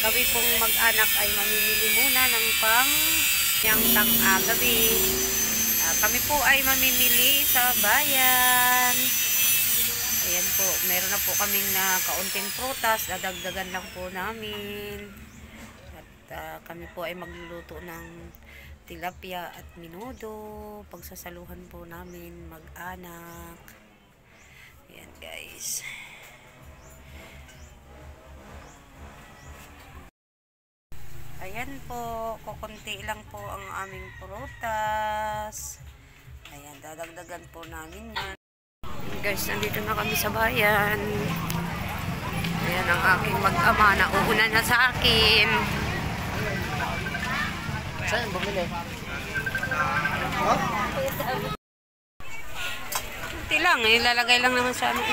kami pong mag-anak ay mamimili muna ng gabi. Kami po ay mamimili sa bayan. Ayan po, meron na po kaming kaunting prutas, dadagdagan lang po namin. At kami po ay magluluto ng tilapia at menudo, pagsasaluhan po namin mag-anak. Ayan guys. Ayan po, kukunti lang po ang aming prutas. Ayan, dadagdagan po namin yan. Guys, nandito na kami sa bayan. Ayan ang aking mag-ama na uuna na sa akin. Saan bumili? Kunti lang eh, lalagay lang naman sa ano.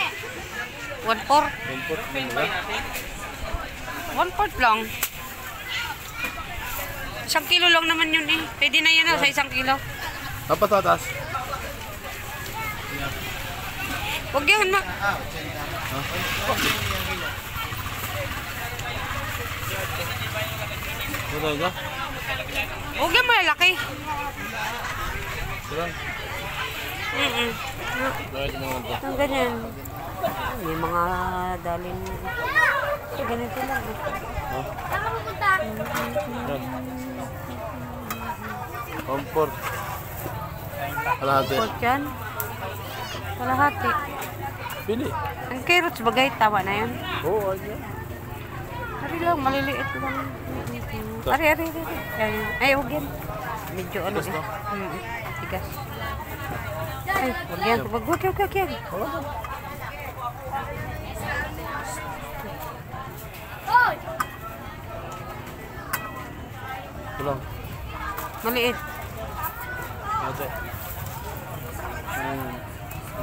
1/4. 1/4 lang. 1 kilo lang naman yun eh. Pwede na yan sa 1 kilo. Patatas. Huwag yan ma. Huwag yan malaki. Ang ganyan. May mga dalin. So, ganito lang. Saan ka pupunta? Comfort. Kalahati. Comfort yan. Kalahati. Pili. Ang carrots bagay, tama na yun. Oo, ayan. Ari lang, maliliit lang. Ari. Ay, huwag yan. Medyo ano eh. Tigas. Ay, huwag yan. Huwag yan. Hoy! Tulang. Maliit. Ate.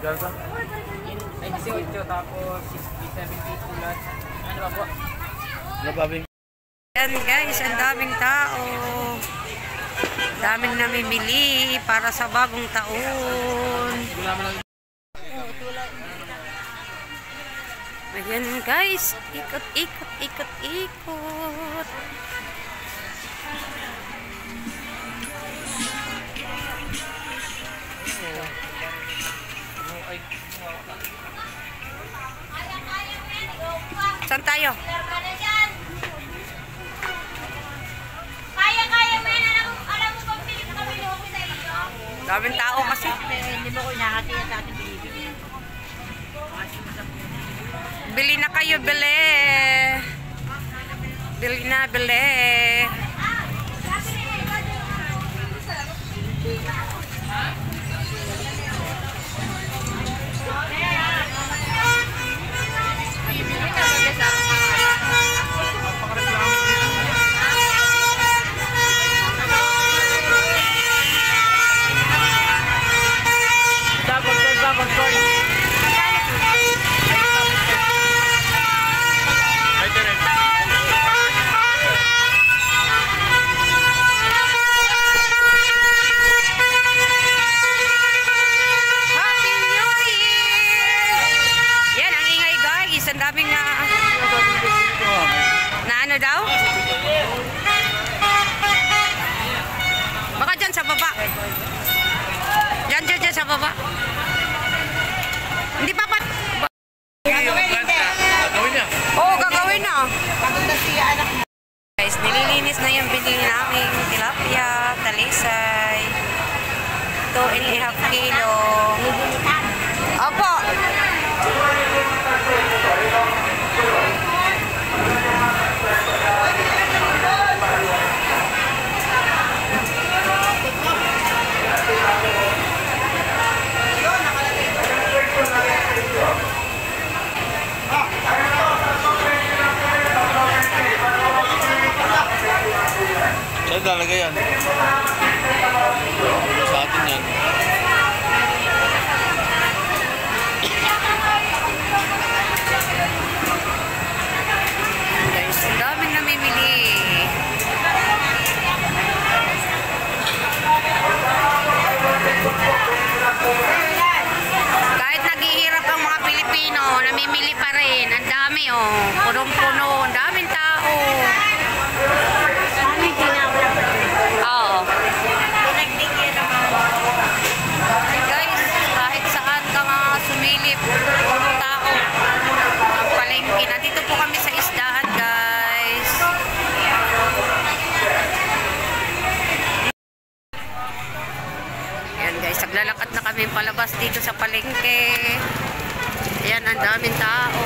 Igal ka? Ay, 18 tapos 60, 70 ulat. Ano ba po? Napabing. Yan guys, ang daming tao. Daming namimili para sa bagong taon. Ayan guys, ikot. Saan tayo? Kaya mo yan. Alam mo bang pilit kami loko sa iyo? Daming tao kasi. Hindi mo ko inahati yan sa ating binibili. Bili na kayo, bili. Bili na. Ang daming na ano daw? Baka dyan sa baba. Dyan sa baba. Hindi pa pat. Gagawin niya. Oo, gagawin na. Guys, nililinis na yung binili namin tilapia, talisay. 2.5 kilo. Opo. Saan talaga yan? Sa atin yan. Guys, ang daming namimili. Kahit naghihirap ang mga Pilipino, namimili pa rin. Ang dami oh. Punong-puno. Ang daming tao. daming palabas dito sa palengke. Ayan, ang daming tao.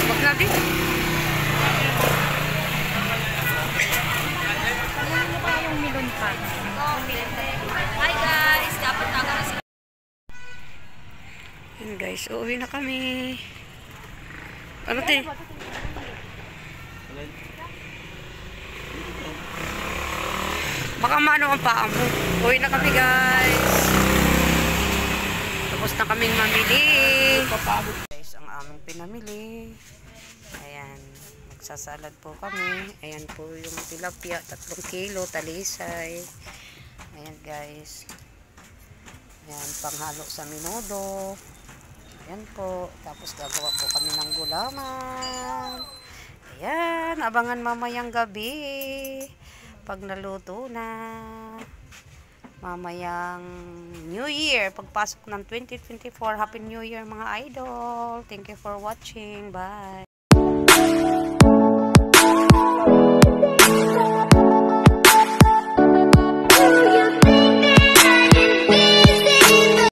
Wag na din. Hi guys, dapat ako na sila. Ayan guys, uuwi na kami. Ano te? Baka maano ang paa mo. Uwi na kami guys. Tapos na kaming mamili. Guys, ang aming pinamili. Ayan. Magsasalad po kami. Ayan po yung tilapia. 3 kilo. Talisay. Ayan guys. Ayan. Panghalo sa minudo. Ayan po. Tapos gagawa po kami ng gulaman. Ayan. Abangan mamayang gabi. Pag naluto na. Mamayang New Year. Pagpasok ng 2024. Happy New Year mga idol. Thank you for watching. Bye.